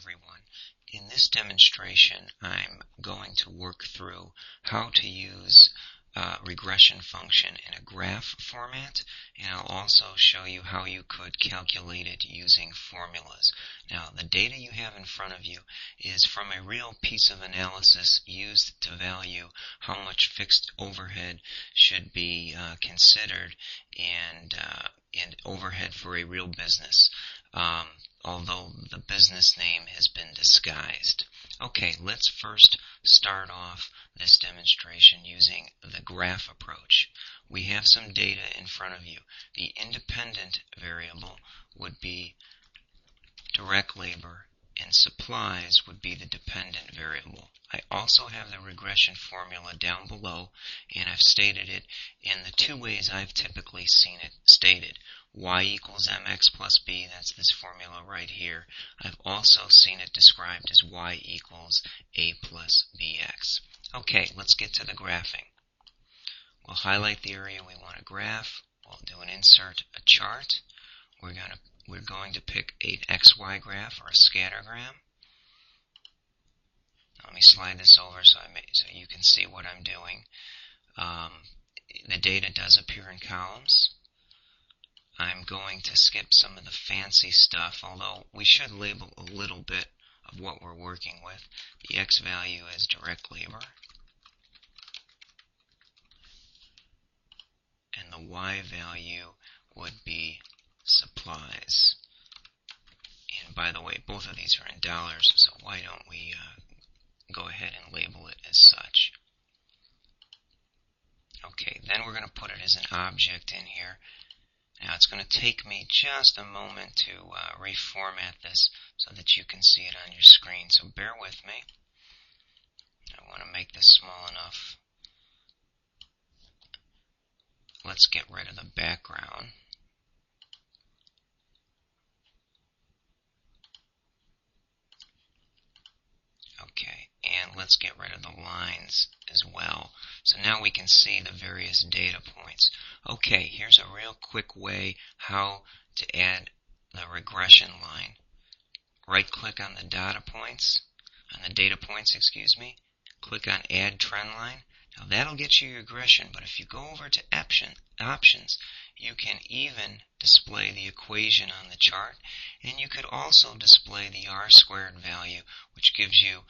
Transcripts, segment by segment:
everyone. In this demonstration, I'm going to work through how to use regression function in a graph format, and I'll also show you how you could calculate it using formulas. Now, the data you have in front of you is from a real piece of analysis used to value how much fixed overhead should be considered and overhead for a real business, although the business name has been disguised. Okay, let's first start off this demonstration using the graph approach. We have some data in front of you. The independent variable would be direct labor, and supplies would be the dependent variable. I also have the regression formula down below, and I've stated it in the two ways I've typically seen it stated. Y equals mx plus b, that's this formula right here. I've also seen it described as y equals a plus bx. Okay, let's get to the graphing. We'll highlight the area we want to graph. We'll do an insert a chart. We're going to pick an XY graph or a scattergram. Let me slide this over so you can see what I'm doing. The data does appear in columns. I'm going to skip some of the fancy stuff, although we should label a little bit of what we're working with. The X value is direct labor, and the Y value would be supplies. And by the way, both of these are in dollars, so why don't we go ahead and label it as such. Okay, then we're going to put it as an object in here. Now it's going to take me just a moment to reformat this so that you can see it on your screen, so bear with me. I want to make this small enough. Let's get rid of the background. Okay, and let's get rid of the lines as well. So now we can see the various data points. Okay, here's a real quick way how to add the regression line. Right-click on the data points, click on Add Trend Line. Now that'll get you your regression, but if you go over to options, you can even display the equation on the chart, and you could also display the R-squared value, which gives you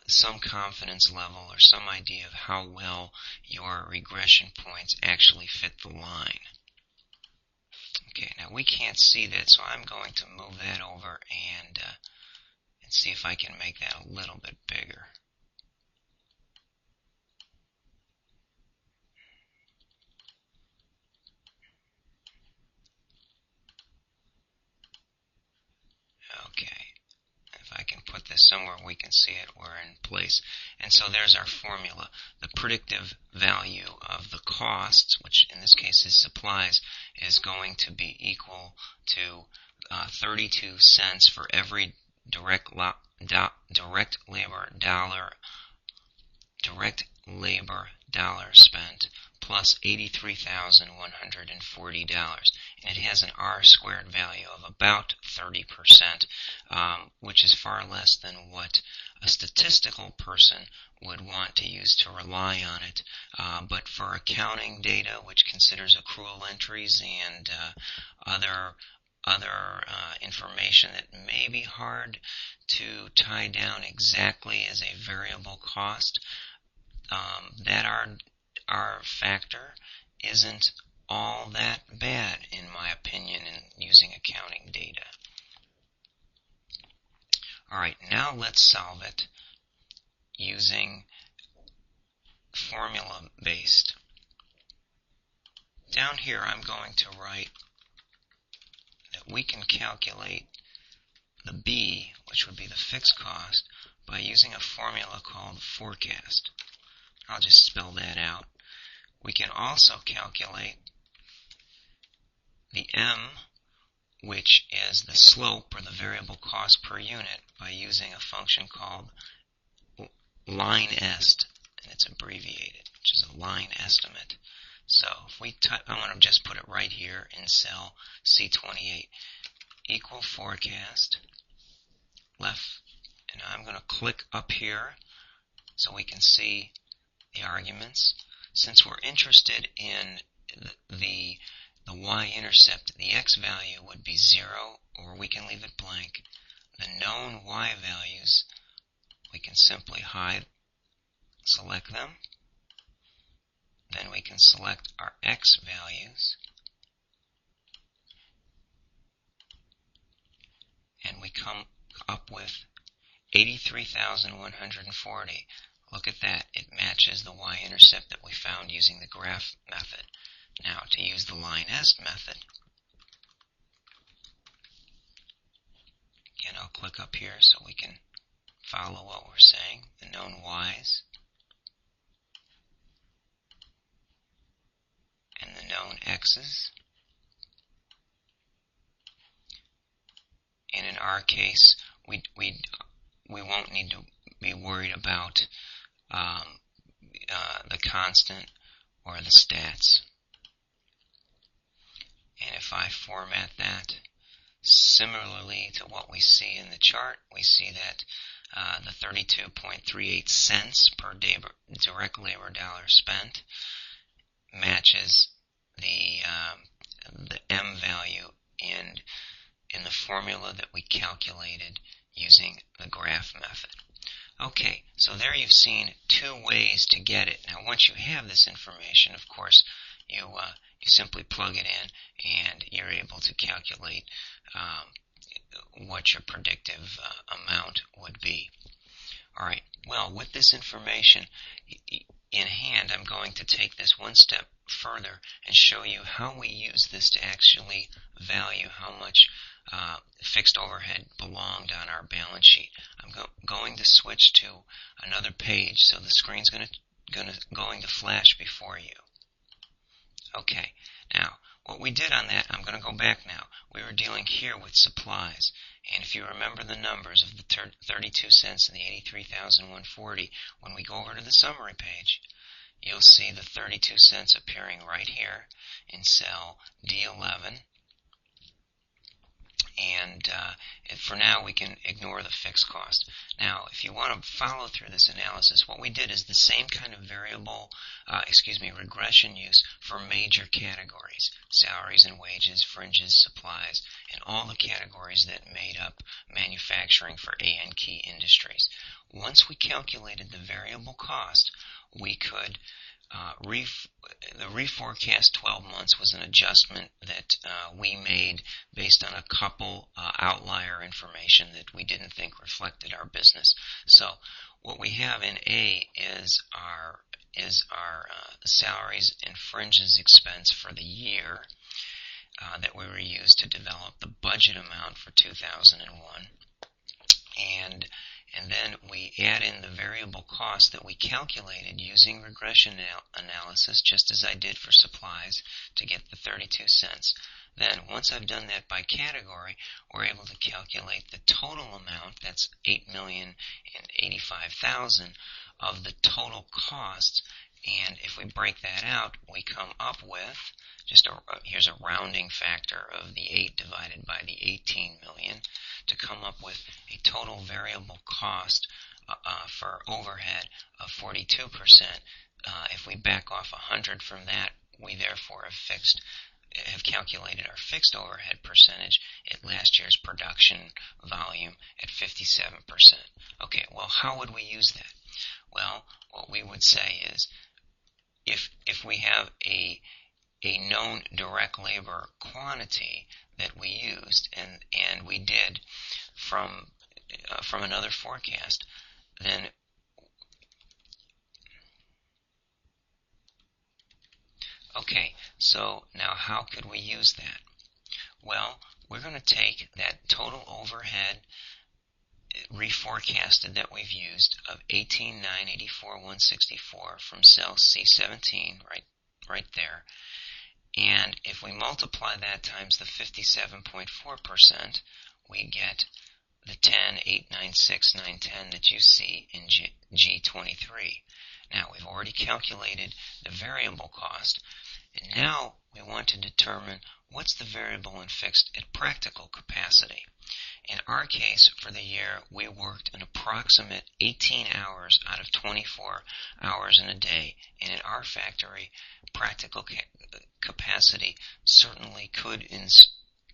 some confidence level or some idea of how well your regression points actually fit the line. Okay, now we can't see that, so I'm going to move that over and see if I can make that a little bit bigger. Okay, if I can put this somewhere we can see it, we're in place. And so there's our formula. The predictive value of the costs, which in this case is supplies, is going to be equal to 32 cents for every direct labor dollar spent, plus $83,140. And it has an R-squared value of about 30%, which is far less than what a statistical person would want to use to rely on it. But for accounting data, which considers accrual entries and other information that may be hard to tie down exactly as a variable cost, that our factor isn't all that bad, in my opinion, in using accounting data. Alright, now let's solve it using formula-based. Down here I'm going to write that we can calculate the B, which would be the fixed cost, by using a formula called forecast. I'll just spell that out. We can also calculate the M, which is the slope or the variable cost per unit, by using a function called line est, and it's abbreviated, which is a line estimate. So if we I want to just put it right here in cell C28, equal forecast, left click up here so we can see the arguments. Since we're interested in the y-intercept, the x value would be 0, or we can leave it blank. The known y values, we can simply select them. Then we can select our x values. And we come up with 83,140. Look at that. It matches the y-intercept that we found using the graph method. Now, to use the line est method, again, I'll click up here so we can follow what we're saying, the known y's and the known x's. And in our case, we won't need to be worried about the constant or the stats. And if I format that similarly to what we see in the chart, we see that the 32.38 cents per direct labor dollar spent matches the M value in the formula that we calculated using the graph method. Okay, so there you've seen two ways to get it. Now, once you have this information, of course, you simply plug it in, and you're able to calculate what your predictive amount would be. All right, well, with this information in hand, I'm going to take this one step further and show you how we use this to actually value how much fixed overhead belonged on our balance sheet. I'm going to switch to another page, so the screen's going to flash before you. Okay, now what we did on that, I'm going to go back now. We were dealing here with supplies, and if you remember the numbers of the 32 cents and the 83,140, when we go over to the summary page, you'll see the 32 cents appearing right here in cell D11. And for now, we can ignore the fixed cost. Now, if you want to follow through this analysis, what we did is the same kind of regression use for major categories: salaries and wages, fringes, supplies, and all the categories that made up manufacturing for A and key industries. Once we calculated the variable cost, we could the reforecast 12 months was an adjustment that we made based on a couple outlier information that we didn't think reflected our business. So what we have in A is our salaries and fringes expense for the year that we used to develop the budget amount for 2001. And then we add in the variable cost that we calculated using regression analysis, just as I did for supplies, to get the 32 cents. Then, once I've done that by category, we're able to calculate the total amount, that's $8,085,000, of the total costs. And if we break that out, we come up with, here's a rounding factor of the 8 divided by the 18 million, to come up with a total variable cost for overhead of 42%. If we back off 100 from that, we therefore have calculated our fixed overhead percentage at last year's production volume at 57%. Okay, well, how would we use that? Well, what we would say is, if we have a known direct labor quantity that we used, and we did from another forecast, then okay, so now how could we use that? Well, we're going to take that total overhead reforecasted that we've used of 18,984,164 from cell C17 right there, and if we multiply that times the 57.4%, we get the 10,896,910 that you see in G23. Now, we've already calculated the variable cost, and now we want to determine what's the variable and fixed at practical capacity. In our case, for the year, we worked an approximate approximate 18 hours out of 24 hours in a day. And in our factory, practical capacity certainly could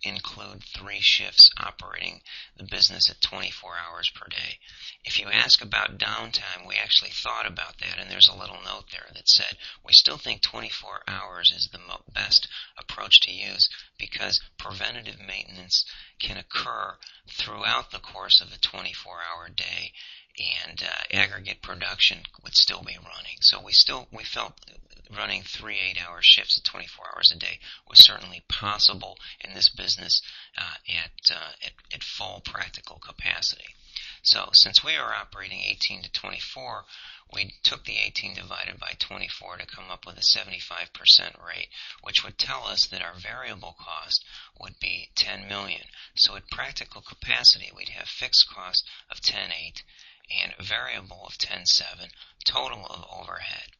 include 3 shifts operating the business at 24 hours per day. If you ask about downtime, we actually thought about that, and there's a little note there that said we still think 24 hours is the best approach to use because preventative maintenance can occur throughout the course of a 24-hour day, and aggregate production would still be running. So we felt running 3 8-hour shifts at 24 hours a day was certainly possible in this business at full practical capacity. So since we are operating 18 to 24, we took the 18 divided by 24 to come up with a 75% rate, which would tell us that our variable cost would be $10 million. So at practical capacity, we'd have fixed cost of $10.8 and a variable of $10.7, total of overhead.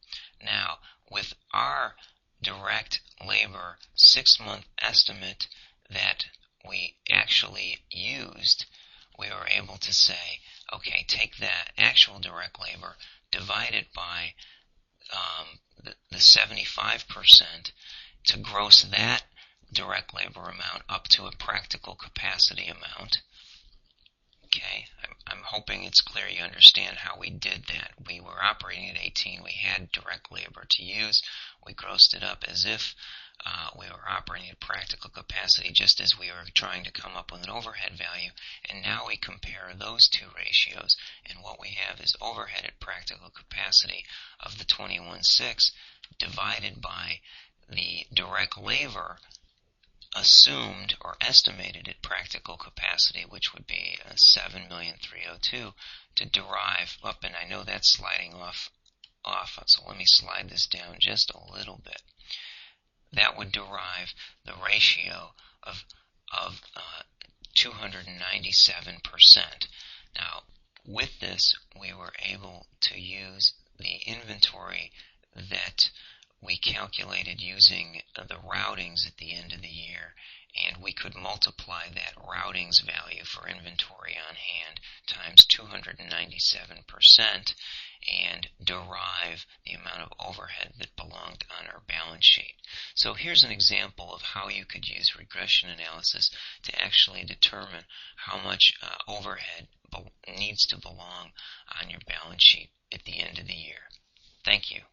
Now, with our direct labor 6-month estimate that we actually used, we were able to say, okay, take that actual direct labor, divide it by the 75% to gross that direct labor amount up to a practical capacity amount. Okay, I'm hoping it's clear you understand how we did that. We were operating at 18. We had direct labor to use. We grossed it up as if we were operating at practical capacity, just as we were trying to come up with an overhead value. And now we compare those two ratios, and what we have is overhead at practical capacity of the 21.6 divided by the direct labor assumed or estimated at practical capacity, which would be 7,302,000 to derive up, and I know that's sliding off, so let me slide this down just a little bit. That would derive the ratio of 297%. Now, with this, we were able to use the inventory that we calculated using the routings at the end of the year, and we could multiply that routings value for inventory on hand times 297% and derive the amount of overhead that belonged on our balance sheet. So here's an example of how you could use regression analysis to actually determine how much overhead needs to belong on your balance sheet at the end of the year. Thank you.